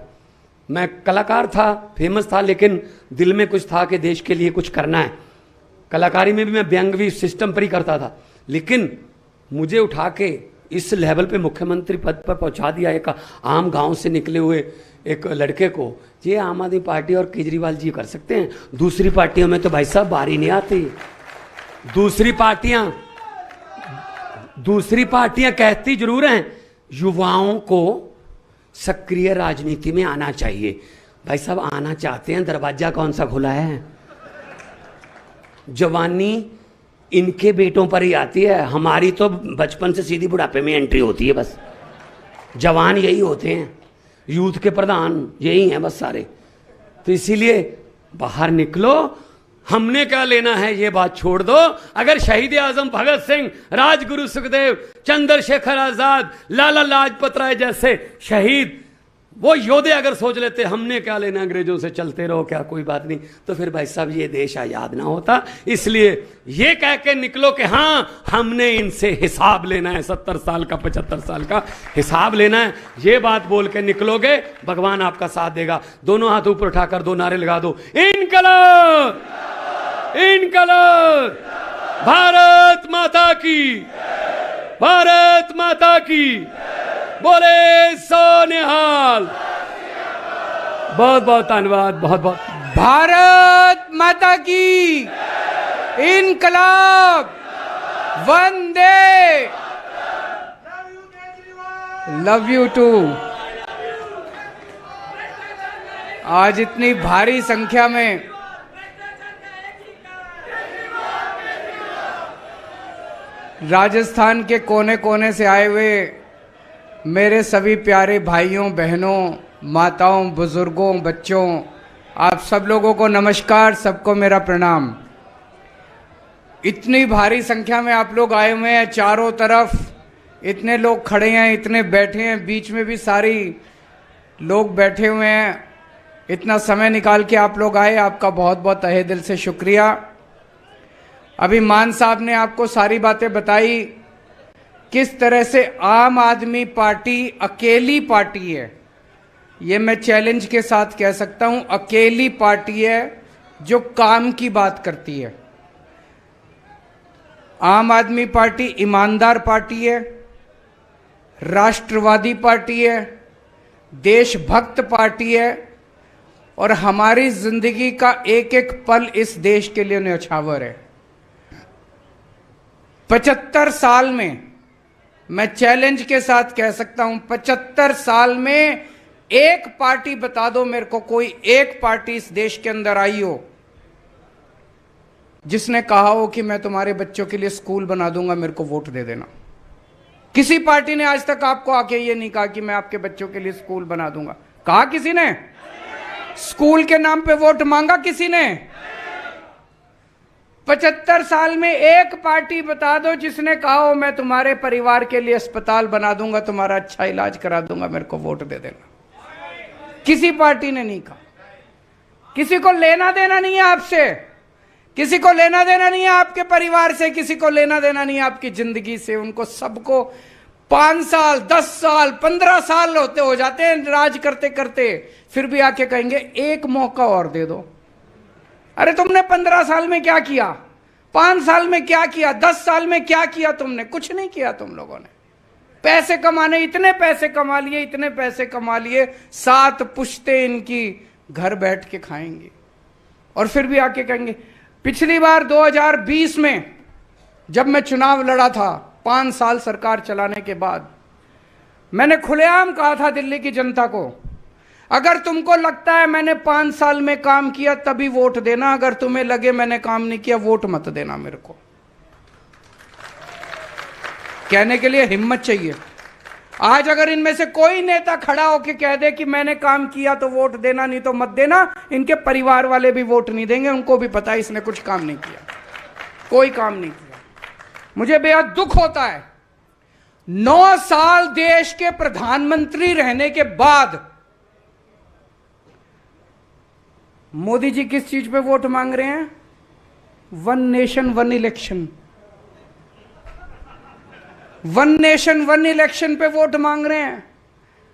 मैं कलाकार था, फेमस था, लेकिन दिल में कुछ था कि देश के लिए कुछ करना है। कलाकारी में भी मैं व्यंग भी सिस्टम पर ही करता था, लेकिन मुझे उठा के इस लेवल पे मुख्यमंत्री पद पर पहुंचा दिया एक आम गांव से निकले हुए एक लड़के को। ये आम आदमी पार्टी और केजरीवाल जी कर सकते हैं। दूसरी पार्टियों में तो भाई साहब बारी नहीं आती। दूसरी पार्टियां कहती जरूर हैं युवाओं को सक्रिय राजनीति में आना चाहिए। भाई साहब आना चाहते हैं, दरवाजा कौन सा खुला है? जवानी इनके बेटों पर ही आती है, हमारी तो बचपन से सीधी बुढ़ापे में एंट्री होती है। बस जवान यही होते हैं, यूथ के प्रधान यही हैं बस सारे। तो इसीलिए बाहर निकलो, हमने क्या लेना है ये बात छोड़ दो। अगर शहीद आजम भगत सिंह, राजगुरु सुखदेव, चंद्रशेखर आजाद, लाला लाजपत राय जैसे शहीद, वो योद्धे अगर सोच लेते हमने क्या लेना अंग्रेजों से, चलते रहो क्या कोई बात नहीं, तो फिर भाई साहब ये देश आजाद ना होता। इसलिए ये कह के निकलो कि हाँ हमने इनसे हिसाब लेना है, 70 साल का 75 साल का हिसाब लेना है, ये बात बोल के निकलोगे, भगवान आपका साथ देगा। दोनों हाथ ऊपर उठाकर 2 नारे लगा दो, इनकलाब, इनकलाब, भारत माता की, भारत माता की, बोले सोनिहाल। बहुत बहुत धन्यवाद, बहुत बहुत। भारत माता की, इनकलाब, वंदे, लव यू टू। आज इतनी भारी संख्या में राजस्थान के कोने कोने से आए हुए मेरे सभी प्यारे भाइयों बहनों, माताओं, बुजुर्गों, बच्चों, आप सब लोगों को नमस्कार, सबको मेरा प्रणाम। इतनी भारी संख्या में आप लोग आए हुए हैं, चारों तरफ इतने लोग खड़े हैं, इतने बैठे हैं, बीच में भी सारी लोग बैठे हुए हैं। इतना समय निकाल के आप लोग आए, आपका बहुत बहुत तहे दिल से शुक्रिया। अभी मान साहब ने आपको सारी बातें बताई, किस तरह से आम आदमी पार्टी अकेली पार्टी है। ये मैं चैलेंज के साथ कह सकता हूं, अकेली पार्टी है जो काम की बात करती है। आम आदमी पार्टी ईमानदार पार्टी है, राष्ट्रवादी पार्टी है, देशभक्त पार्टी है, और हमारी जिंदगी का एक एक पल इस देश के लिए न्यौछावर है। 75 साल में, मैं चैलेंज के साथ कह सकता हूं, 75 साल में एक पार्टी बता दो मेरे को, कोई एक पार्टी इस देश के अंदर आई हो जिसने कहा हो कि मैं तुम्हारे बच्चों के लिए स्कूल बना दूंगा, मेरे को वोट दे देना। किसी पार्टी ने आज तक आपको आके ये नहीं कहा कि मैं आपके बच्चों के लिए स्कूल बना दूंगा। कहा किसी ने? स्कूल के नाम पे वोट मांगा किसी ने? 75 साल में एक पार्टी बता दो जिसने कहा हो मैं तुम्हारे परिवार के लिए अस्पताल बना दूंगा, तुम्हारा अच्छा इलाज करा दूंगा, मेरे को वोट दे देना। किसी पार्टी ने नहीं कहा। किसी को लेना देना नहीं है आपसे, किसी को लेना देना नहीं है आपके परिवार से, किसी को लेना देना नहीं है आपकी जिंदगी से। उनको सबको 5 साल, 10 साल, 15 साल होते हो जाते हैं राज करते करते, फिर भी आके कहेंगे एक मौका और दे दो। अरे तुमने 15 साल में क्या किया? 5 साल में क्या किया, 10 साल में क्या किया तुमने? कुछ नहीं किया तुम लोगों ने। पैसे कमाने, इतने पैसे कमा लिए, इतने पैसे कमा लिए, 7 पुश्ते इनकी घर बैठ के खाएंगे। और फिर भी आके कहेंगे, पिछली बार 2020 में जब मैं चुनाव लड़ा था 5 साल सरकार चलाने के बाद, मैंने खुलेआम कहा था दिल्ली की जनता को, अगर तुमको लगता है मैंने 5 साल में काम किया तभी वोट देना, अगर तुम्हें लगे मैंने काम नहीं किया वोट मत देना मेरे को। कहने के लिए हिम्मत चाहिए। आज अगर इनमें से कोई नेता खड़ा होकर कह दे कि मैंने काम किया तो वोट देना, नहीं तो मत देना, इनके परिवार वाले भी वोट नहीं देंगे। उनको भी पता है इसने कुछ काम नहीं किया, कोई काम नहीं किया। मुझे बेहद दुख होता है, 9 साल देश के प्रधानमंत्री रहने के बाद मोदी जी किस चीज पे वोट मांग रहे हैं? 1 नेशन 1 इलेक्शन। 1 नेशन 1 इलेक्शन पे वोट मांग रहे हैं।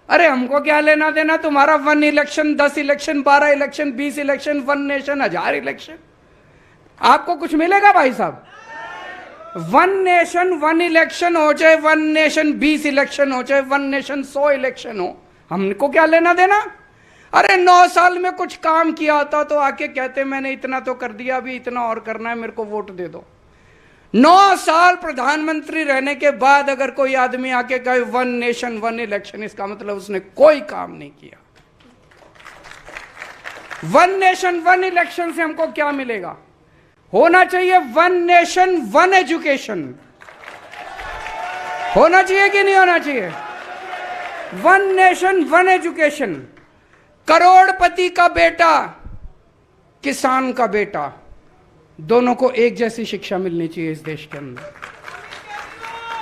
अरे हमको क्या लेना देना तुम्हारा 1 election, 10 election, 12 election, 20 election, 1 nation, 1000 election. आपको कुछ मिलेगा भाई साहब? 1 नेशन 1 इलेक्शन हो, चाहे 1 नेशन 20 इलेक्शन हो, चाहे 1 नेशन 100 इलेक्शन हो, हमको क्या लेना देना? अरे 9 साल में कुछ काम किया होता तो आके कहते मैंने इतना तो कर दिया, अभी इतना और करना है, मेरे को वोट दे दो। 9 साल प्रधानमंत्री रहने के बाद अगर कोई आदमी आके कहे 1 नेशन 1 इलेक्शन, इसका मतलब उसने कोई काम नहीं किया। 1 नेशन 1 इलेक्शन से हमको क्या मिलेगा? होना चाहिए 1 नेशन 1 एजुकेशन। होना चाहिए कि नहीं होना चाहिए? 1 नेशन 1 एजुकेशन। करोड़पति का बेटा, किसान का बेटा, दोनों को एक जैसी शिक्षा मिलनी चाहिए इस देश के अंदर।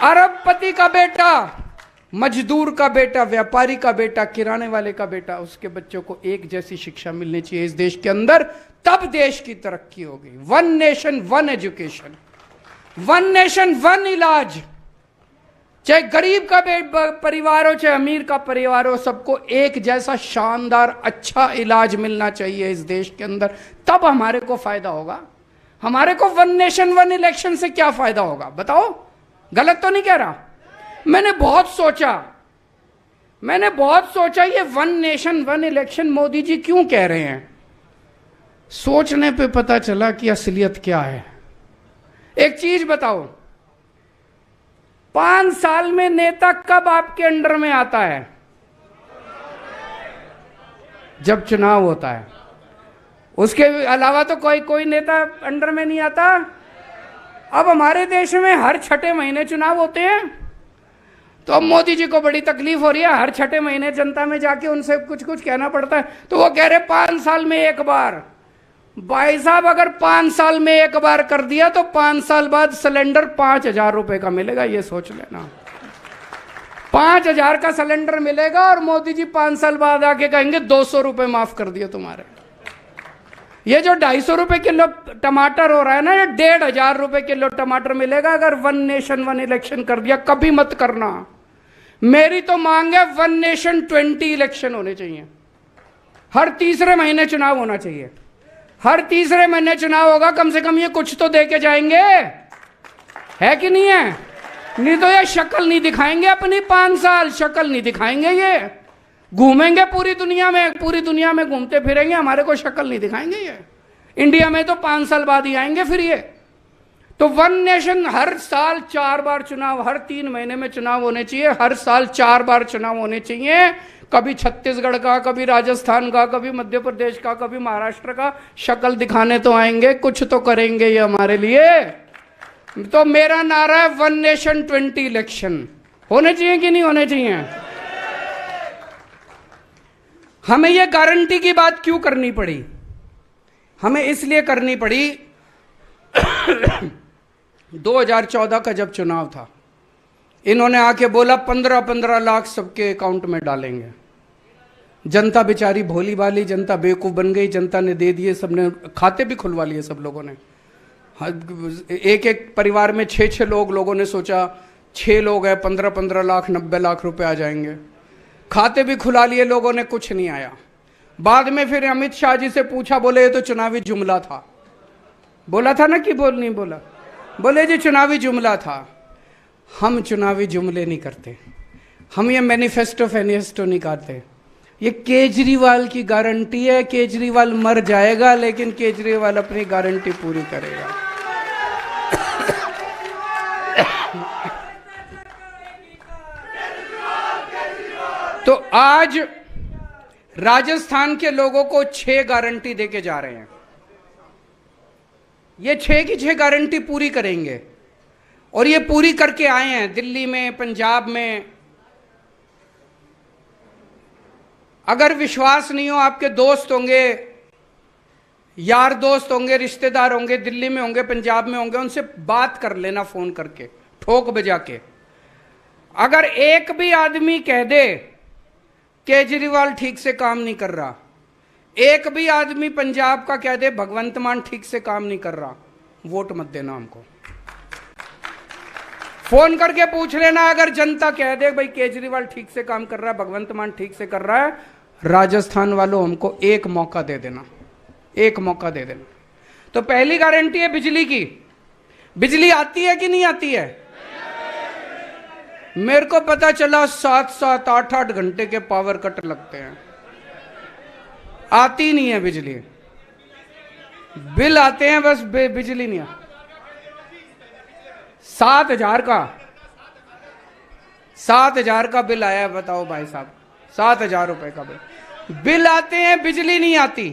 अरबपति का बेटा, मजदूर का बेटा, व्यापारी का बेटा, किराने वाले का बेटा, उसके बच्चों को एक जैसी शिक्षा मिलनी चाहिए इस देश के अंदर, तब देश की तरक्की होगी। 1 नेशन 1 एजुकेशन, 1 नेशन 1 इलाज। चाहे गरीब का परिवार हो, चाहे अमीर का परिवार हो, सबको एक जैसा शानदार अच्छा इलाज मिलना चाहिए इस देश के अंदर, तब हमारे को फायदा होगा। हमारे को 1 नेशन 1 इलेक्शन से क्या फायदा होगा बताओ? गलत तो नहीं कह रहा? मैंने बहुत सोचा ये 1 नेशन 1 इलेक्शन मोदी जी क्यों कह रहे हैं। सोचने पे पता चला कि असलियत क्या है। एक चीज बताओ, 5 साल में नेता कब आपके अंडर में आता है? जब चुनाव होता है। उसके अलावा तो कोई नेता अंडर में नहीं आता। अब हमारे देश में हर 6ठे महीने चुनाव होते हैं, तो अब मोदी जी को बड़ी तकलीफ हो रही है। हर 6ठे महीने जनता में जाके उनसे कुछ कहना पड़ता है, तो वो कह रहे 5 साल में एक बार। भाई साहब, अगर 5 साल में एक बार कर दिया तो 5 साल बाद सिलेंडर 5,000 रुपए का मिलेगा, ये सोच लेना। 5,000 का सिलेंडर मिलेगा और मोदी जी 5 साल बाद आके कहेंगे 200 रुपए माफ कर दिए तुम्हारे। ये जो 250 रुपए किलो टमाटर हो रहा है ना, ये 1,500 रुपए किलो टमाटर मिलेगा अगर 1 नेशन 1 इलेक्शन कर दिया। कभी मत करना। मेरी तो मांग है 1 नेशन 20 इलेक्शन होने चाहिए। हर तीसरे महीने चुनाव होना चाहिए। हर तीसरे महीने चुनाव होगा, कम से कम ये कुछ तो दे के जाएंगे, है कि नहीं है? नहीं तो ये शक्ल नहीं दिखाएंगे अपनी। 5 साल शक्ल नहीं दिखाएंगे। ये घूमेंगे पूरी दुनिया में घूमते फिरेंगे, हमारे को शक्ल नहीं दिखाएंगे। ये इंडिया में तो 5 साल बाद ही आएंगे फिर ये। तो 1 नेशन, हर साल 4 बार चुनाव, हर 3 महीने में चुनाव होने चाहिए। हर साल 4 बार चुनाव होने चाहिए। कभी छत्तीसगढ़ का, कभी राजस्थान का, कभी मध्य प्रदेश का, कभी महाराष्ट्र का। शक्ल दिखाने तो आएंगे, कुछ तो करेंगे ये हमारे लिए। तो मेरा नारा है 1 नेशन 20 इलेक्शन। होने चाहिए कि नहीं होने चाहिए? हमें यह गारंटी की बात क्यों करनी पड़ी? हमें इसलिए करनी पड़ी 2014 का जब चुनाव था, इन्होंने आके बोला 15-15 लाख सबके अकाउंट में डालेंगे। जनता बेचारी भोली भाली, जनता बेवकूफ़ बन गई। जनता ने दे दिए, सबने खाते भी खुलवा लिए सब लोगों ने। एक परिवार में 6 लोगों ने सोचा 6 लोग हैं, 15-15 लाख 90 लाख रुपए आ जाएंगे। खाते भी खुला लिए लोगों ने, कुछ नहीं आया। बाद में फिर अमित शाह जी से पूछा, बोले ये तो चुनावी जुमला था। बोला था ना कि बोल नहीं बोला? बोले जी चुनावी जुमला था। हम चुनावी जुमले नहीं करते, हम ये मैनिफेस्टो फेनिफेस्टो नहीं करते। ये केजरीवाल की गारंटी है, केजरीवाल मर जाएगा लेकिन केजरीवाल अपनी गारंटी पूरी करेगा। तो आज राजस्थान के लोगों को 6 गारंटी देके जा रहे हैं। ये 6 की 6 गारंटी पूरी करेंगे और ये पूरी करके आए हैं दिल्ली में, पंजाब में। अगर विश्वास नहीं हो, आपके दोस्त होंगे, यार दोस्त होंगे, रिश्तेदार होंगे, दिल्ली में होंगे, पंजाब में होंगे, उनसे बात कर लेना फोन करके, ठोक बजा के। अगर एक भी आदमी कह दे केजरीवाल ठीक से काम नहीं कर रहा, एक भी आदमी पंजाब का कह दे भगवंत मान ठीक से काम नहीं कर रहा, वोट मत देना हमको। फोन करके पूछ लेना, अगर जनता कह दे भाई केजरीवाल ठीक से काम कर रहा है, भगवंत मान ठीक से कर रहा है, राजस्थान वालों हमको एक मौका दे देना, एक मौका दे देना। तो पहली गारंटी है बिजली की। बिजली आती है कि नहीं आती है? मेरे को पता चला 7-7, 8-8 घंटे के पावर कट लगते हैं, आती नहीं है बिजली। बिल आते हैं बस, बिजली नहीं आती। 7,000 का 7,000 का बिल आया है, बताओ भाई साहब, 7,000 रुपए का बिल आते हैं, बिजली नहीं आती।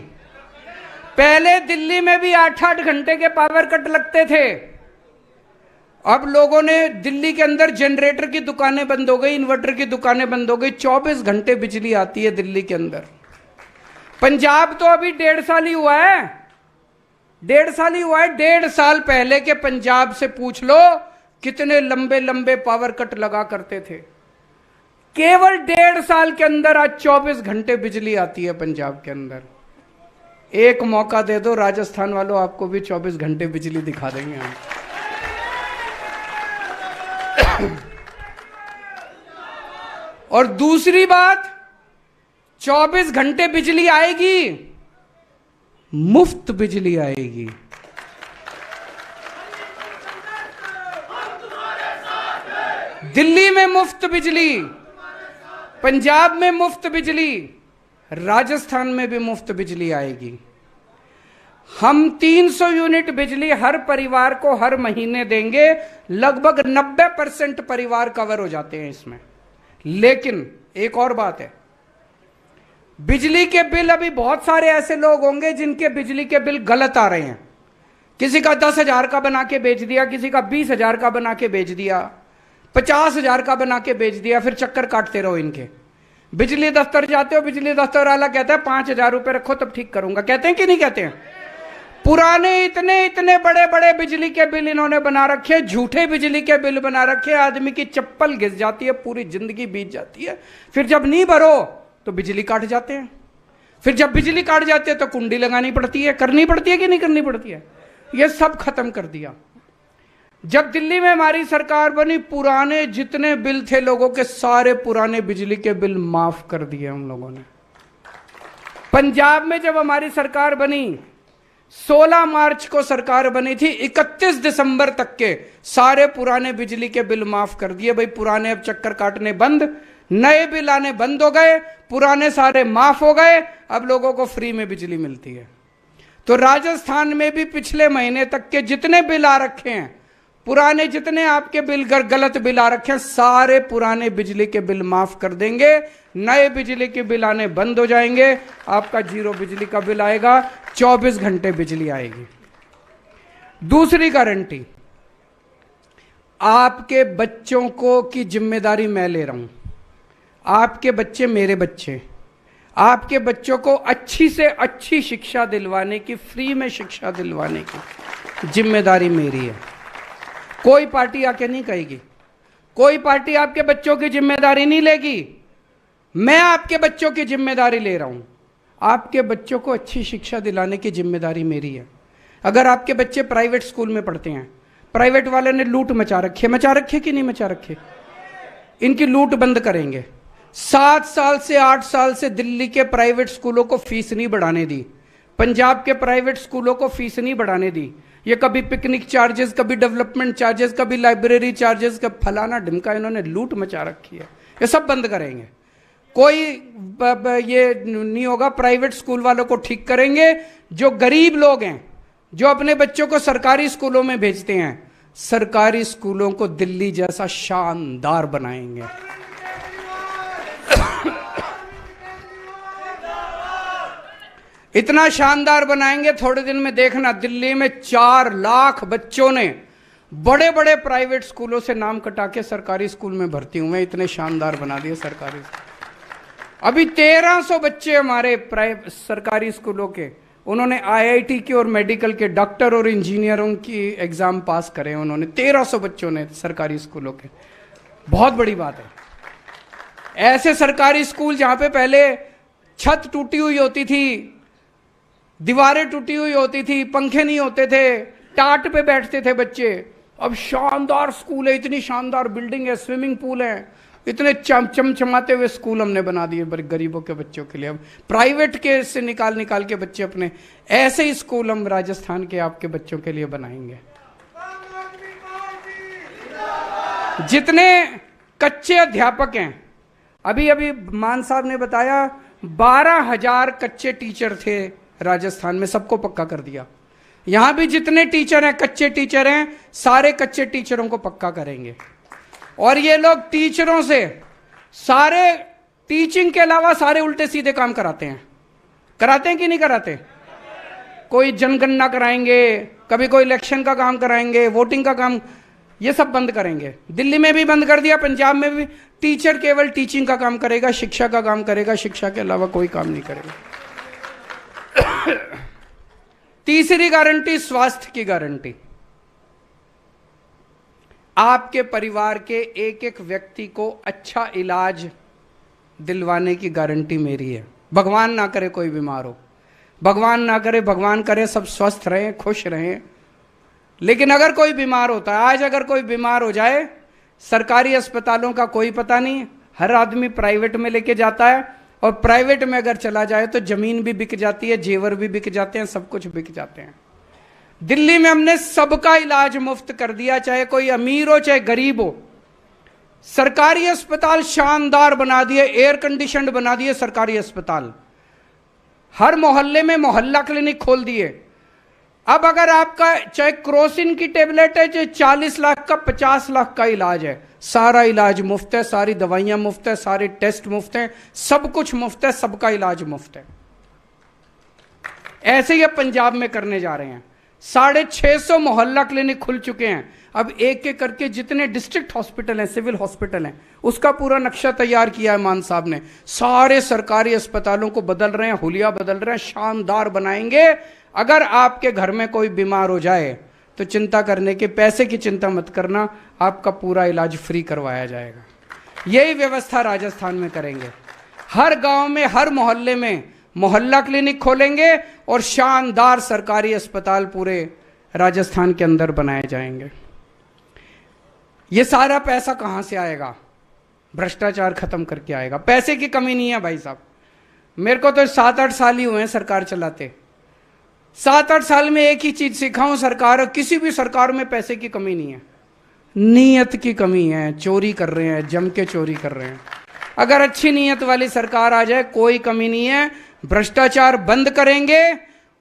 पहले दिल्ली में भी 8-8 घंटे के पावर कट लगते थे। अब लोगों ने दिल्ली के अंदर जनरेटर की दुकानें बंद हो गई, इन्वर्टर की दुकानें बंद हो गई, 24 घंटे बिजली आती है दिल्ली के अंदर। पंजाब तो अभी 1.5 साल ही हुआ है, 1.5 साल ही हुआ है। 1.5 साल पहले के पंजाब से पूछ लो कितने लंबे लंबे पावर कट लगा करते थे। केवल 1.5 साल के अंदर आज 24 घंटे बिजली आती है पंजाब के अंदर। एक मौका दे दो राजस्थान वालों, आपको भी 24 घंटे बिजली दिखा देंगे हम। और दूसरी बात, 24 घंटे बिजली आएगी, मुफ्त बिजली आएगी। दिल्ली में मुफ्त बिजली, पंजाब में मुफ्त बिजली, राजस्थान में भी मुफ्त बिजली आएगी। हम 300 यूनिट बिजली हर परिवार को हर महीने देंगे। लगभग 90% परिवार कवर हो जाते हैं इसमें। लेकिन एक और बात है, बिजली के बिल, अभी बहुत सारे ऐसे लोग होंगे जिनके बिजली के बिल गलत आ रहे हैं। किसी का 10,000 का बना के बेच दिया, किसी का 20,000 का बना के बेच दिया, 50,000 का बना के बेच दिया, फिर चक्कर काटते रहो इनके। बिजली दफ्तर जाते हो, बिजली दफ्तर वाला कहता है 5,000 रुपए रखो तब ठीक करूंगा। कहते हैं कि नहीं कहते हैं? पुराने इतने इतने बड़े बड़े बिजली के बिल इन्होंने बना रखे, झूठे बिजली के बिल बना रखे। आदमी की चप्पल घिस जाती है, पूरी जिंदगी बीत जाती है। फिर जब नहीं भरो तो बिजली काट जाते हैं। फिर जब बिजली काट जाती है तो कुंडी लगानी पड़ती है, करनी पड़ती है कि नहीं करनी पड़ती है? ये सब खत्म कर दिया। जब दिल्ली में हमारी सरकार बनी, पुराने जितने बिल थे लोगों के, सारे पुराने बिजली के बिल माफ कर दिए हम लोगों ने। पंजाब में जब हमारी सरकार बनी, 16 मार्च को सरकार बनी थी, 31 दिसंबर तक के सारे पुराने बिजली के बिल माफ कर दिए। भाई पुराने अब चक्कर काटने बंद, नए बिल आने बंद हो गए, पुराने सारे माफ हो गए, अब लोगों को फ्री में बिजली मिलती है। तो राजस्थान में भी पिछले महीने तक के जितने बिल आ रखे हैं, पुराने जितने आपके बिल गलत बिल आ रखे हैं, सारे पुराने बिजली के बिल माफ कर देंगे। नए बिजली के बिल आने बंद हो जाएंगे, आपका 0 बिजली का बिल आएगा, 24 घंटे बिजली आएगी। दूसरी गारंटी, आपके बच्चों को की जिम्मेदारी मैं ले रहा हूं। आपके बच्चे मेरे बच्चे, आपके बच्चों को अच्छी से अच्छी शिक्षा दिलवाने की, फ्री में शिक्षा दिलवाने की जिम्मेदारी मेरी है। कोई पार्टी आके नहीं कहेगी, कोई पार्टी आपके बच्चों की जिम्मेदारी नहीं लेगी। मैं आपके बच्चों की जिम्मेदारी ले रहा हूं। आपके बच्चों को अच्छी शिक्षा दिलाने की जिम्मेदारी मेरी है। अगर आपके बच्चे प्राइवेट स्कूल में पढ़ते हैं, प्राइवेट वाले ने लूट मचा रखे कि नहीं मचा रखे? इनकी लूट बंद करेंगे। 7 साल से 8 साल से दिल्ली के प्राइवेट स्कूलों को फीस नहीं बढ़ाने दी, पंजाब के प्राइवेट स्कूलों को फीस नहीं बढ़ाने दी। ये कभी पिकनिक चार्जेस, कभी डेवलपमेंट चार्जेस, कभी लाइब्रेरी चार्जेस, कभी फलाना ढिमका, इन्होंने लूट मचा रखी है। ये सब बंद करेंगे। कोई ये नहीं होगा। प्राइवेट स्कूल वालों को ठीक करेंगे। जो गरीब लोग हैं, जो अपने बच्चों को सरकारी स्कूलों में भेजते हैं, सरकारी स्कूलों को दिल्ली जैसा शानदार बनाएंगे। इतना शानदार बनाएंगे, थोड़े दिन में देखना, दिल्ली में 4 लाख बच्चों ने बड़े बड़े प्राइवेट स्कूलों से नाम कटा के सरकारी स्कूल में भर्ती हुए। इतने शानदार बना दिए सरकारी। अभी 1300 बच्चे हमारे सरकारी स्कूलों के, उन्होंने आईआईटी की और मेडिकल के डॉक्टर और इंजीनियरों की एग्जाम पास करे उन्होंने। 1300 बच्चों ने सरकारी स्कूलों के। बहुत बड़ी बात है। ऐसे सरकारी स्कूल जहां पे पहले छत टूटी हुई होती थी, दीवारें टूटी हुई होती थी, पंखे नहीं होते थे, टाट पे बैठते थे बच्चे, अब शानदार स्कूल है, इतनी शानदार बिल्डिंग है, स्विमिंग पूल है, इतने चमचमाते हुए स्कूल हमने बना दिए गरीबों के बच्चों के लिए। अब प्राइवेट के से निकाल के बच्चे अपने, ऐसे ही स्कूल हम राजस्थान के आपके बच्चों के लिए बनाएंगे। जितने कच्चे अध्यापक हैं, अभी मान साहब ने बताया 12,000 कच्चे टीचर थे राजस्थान में, सबको पक्का कर दिया। यहां भी जितने टीचर हैं, कच्चे टीचर हैं, सारे कच्चे टीचरों को पक्का करेंगे। और ये लोग टीचरों से सारे टीचिंग के अलावा सारे उल्टे सीधे काम कराते हैं कि नहीं कराते? कोई जनगणना कराएंगे, कभी कोई इलेक्शन का काम कराएंगे, वोटिंग का काम, ये सब बंद करेंगे। दिल्ली में भी बंद कर दिया, पंजाब में भी। टीचर केवल टीचिंग का काम करेगा, शिक्षा का काम करेगा, शिक्षा के अलावा कोई काम नहीं करेगा। तीसरी गारंटी, स्वास्थ्य की गारंटी। आपके परिवार के एक एक व्यक्ति को अच्छा इलाज दिलवाने की गारंटी मेरी है। भगवान ना करे कोई बीमार हो, भगवान ना करे, भगवान करे सब स्वस्थ रहें, खुश रहें। लेकिन अगर कोई बीमार होता है, आज अगर कोई बीमार हो जाए, सरकारी अस्पतालों का कोई पता नहीं, हर आदमी प्राइवेट में लेके जाता है, और प्राइवेट में अगर चला जाए तो जमीन भी बिक जाती है, जेवर भी बिक जाते हैं, सब कुछ बिक जाते हैं। दिल्ली में हमने सबका इलाज मुफ्त कर दिया, चाहे कोई अमीर हो चाहे गरीब हो। सरकारी अस्पताल शानदार बना दिए, एयर कंडीशनड बना दिए सरकारी अस्पताल। हर मोहल्ले में मोहल्ला क्लिनिक खोल दिए। अब अगर आपका चाहे क्रोसिन की टेबलेट है, चाहे 40 लाख का 50 लाख का इलाज है, सारा इलाज मुफ्त है, सारी दवाइयां मुफ्त है, सारे टेस्ट मुफ्त हैं, सब कुछ मुफ्त है, सबका इलाज मुफ्त है। ऐसे ही अब पंजाब में करने जा रहे हैं। 650 मोहल्ला क्लिनिक खुल चुके हैं। अब एक एक करके जितने डिस्ट्रिक्ट हॉस्पिटल हैं, सिविल हॉस्पिटल हैं, उसका पूरा नक्शा तैयार किया है मान साहब ने। सारे सरकारी अस्पतालों को बदल रहे हैं, हुलिया बदल रहे हैं, शानदार बनाएंगे। अगर आपके घर में कोई बीमार हो जाए तो चिंता करने के, पैसे की चिंता मत करना, आपका पूरा इलाज फ्री करवाया जाएगा। यही व्यवस्था राजस्थान में करेंगे। हर गांव में, हर मोहल्ले में मोहल्ला क्लिनिक खोलेंगे और शानदार सरकारी अस्पताल पूरे राजस्थान के अंदर बनाए जाएंगे। ये सारा पैसा कहां से आएगा? भ्रष्टाचार खत्म करके आएगा। पैसे की कमी नहीं है भाई साहब। मेरे को तो 7-8 साल ही हुए हैं सरकार चलाते। 7-8 साल में एक ही चीज सीखा हूं, सरकार, किसी भी सरकार में पैसे की कमी नहीं है, नीयत की कमी है। चोरी कर रहे हैं, जम के चोरी कर रहे हैं। अगर अच्छी नीयत वाली सरकार आ जाए, कोई कमी नहीं है। भ्रष्टाचार बंद करेंगे।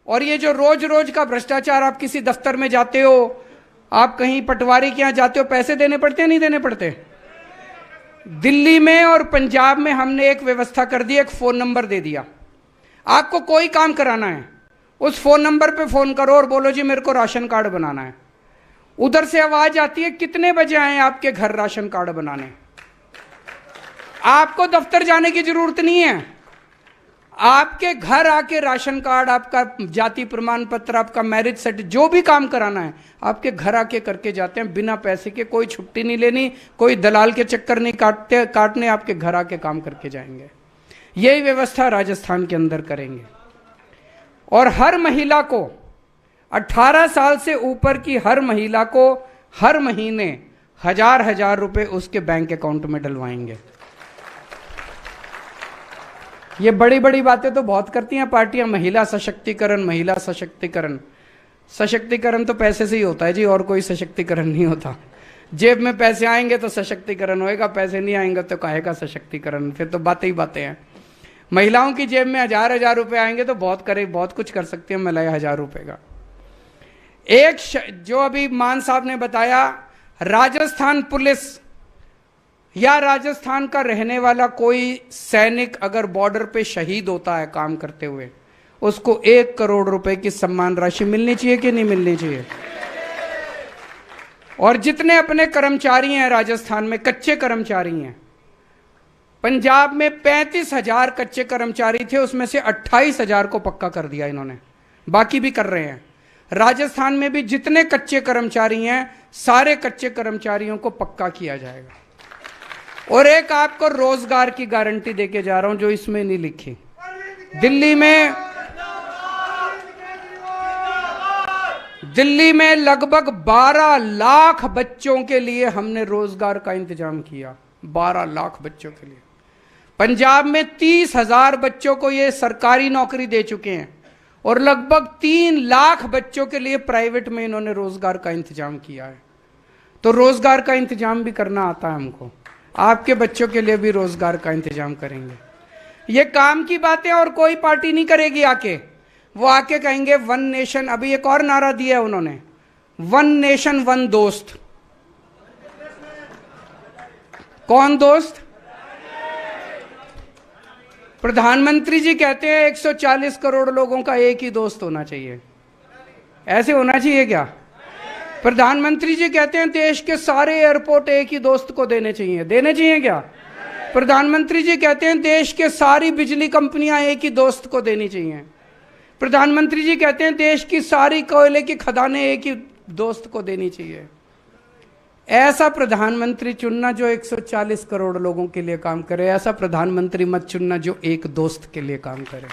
और ये जो रोज रोज का भ्रष्टाचार, आप किसी दफ्तर में जाते हो, आप कहीं पटवारी के यहां जाते हो, पैसे देने पड़ते हैं, नहीं देने पड़ते? दिल्ली में और पंजाब में हमने एक व्यवस्था कर दी, एक फोन नंबर दे दिया। आपको कोई काम कराना है, उस फोन नंबर पे फोन करो और बोलो जी मेरे को राशन कार्ड बनाना है। उधर से आवाज आती है, कितने बजे आए आपके घर राशन कार्ड बनाने। आपको दफ्तर जाने की जरूरत नहीं है, आपके घर आके राशन कार्ड, आपका जाति प्रमाण पत्र, आपका मैरिज सर्टिफिकेट, जो भी काम कराना है आपके घर आके करके जाते हैं, बिना पैसे के। कोई छुट्टी नहीं लेनी, कोई दलाल के चक्कर नहीं काटने, आपके घर आके काम करके जाएंगे। यही व्यवस्था राजस्थान के अंदर करेंगे। और हर महिला को, 18 साल से ऊपर की हर महिला को हर महीने 1000 रुपए उसके बैंक अकाउंट में डलवाएंगे। ये बड़ी बड़ी बातें तो बहुत करती हैं पार्टियां, महिला सशक्तिकरण, महिला सशक्तिकरण। सशक्तिकरण तो पैसे से ही होता है जी, और कोई सशक्तिकरण नहीं होता। जेब में पैसे आएंगे तो सशक्तिकरण होएगा, पैसे नहीं आएंगे तो काहे का सशक्तिकरण, फिर तो बातें ही बातें हैं। महिलाओं की जेब में 1000 रुपए आएंगे तो बहुत कुछ कर सकती है महिलाएं 1000 रुपए का। जो अभी मान साहब ने बताया, राजस्थान पुलिस या राजस्थान का रहने वाला कोई सैनिक अगर बॉर्डर पे शहीद होता है काम करते हुए, उसको 1 करोड़ रुपए की सम्मान राशि मिलनी चाहिए कि नहीं मिलनी चाहिए? और जितने अपने कर्मचारी हैं राजस्थान में, कच्चे कर्मचारी हैं, पंजाब में 35,000 कच्चे कर्मचारी थे, उसमें से 28,000 को पक्का कर दिया इन्होंने, बाकी भी कर रहे हैं। राजस्थान में भी जितने कच्चे कर्मचारी हैं, सारे कच्चे कर्मचारियों को पक्का किया जाएगा। और एक आपको रोजगार की गारंटी देके जा रहा हूं जो इसमें नहीं लिखी। दिल्ली में लगभग 12 लाख बच्चों के लिए हमने रोजगार का इंतजाम किया, 12 लाख बच्चों के लिए। पंजाब में 30,000 बच्चों को ये सरकारी नौकरी दे चुके हैं और लगभग 3 लाख बच्चों के लिए प्राइवेट में इन्होंने रोजगार का इंतजाम किया है। तो रोजगार का इंतजाम भी करना आता है हमको, आपके बच्चों के लिए भी रोजगार का इंतजाम करेंगे। ये काम की बातें और कोई पार्टी नहीं करेगी आके, वो आके कहेंगे 1 नेशन। अभी एक और नारा दिया है उन्होंने, 1 नेशन 1 दोस्त। कौन दोस्त? प्रधानमंत्री जी कहते हैं 140 करोड़ लोगों का एक ही दोस्त होना चाहिए। ऐसे होना चाहिए क्या? प्रधानमंत्री जी कहते हैं देश के सारे एयरपोर्ट एक ही दोस्त को देने चाहिए क्या? प्रधानमंत्री जी कहते हैं देश के सारी बिजली कंपनियां एक ही दोस्त को देनी चाहिए। प्रधानमंत्री जी कहते हैं देश की सारी कोयले की खदानें एक ही दोस्त को देनी चाहिए। ऐसा प्रधानमंत्री चुनना जो 140 करोड़ लोगों के लिए काम करे, ऐसा प्रधानमंत्री मत चुनना जो एक दोस्त के लिए काम करे।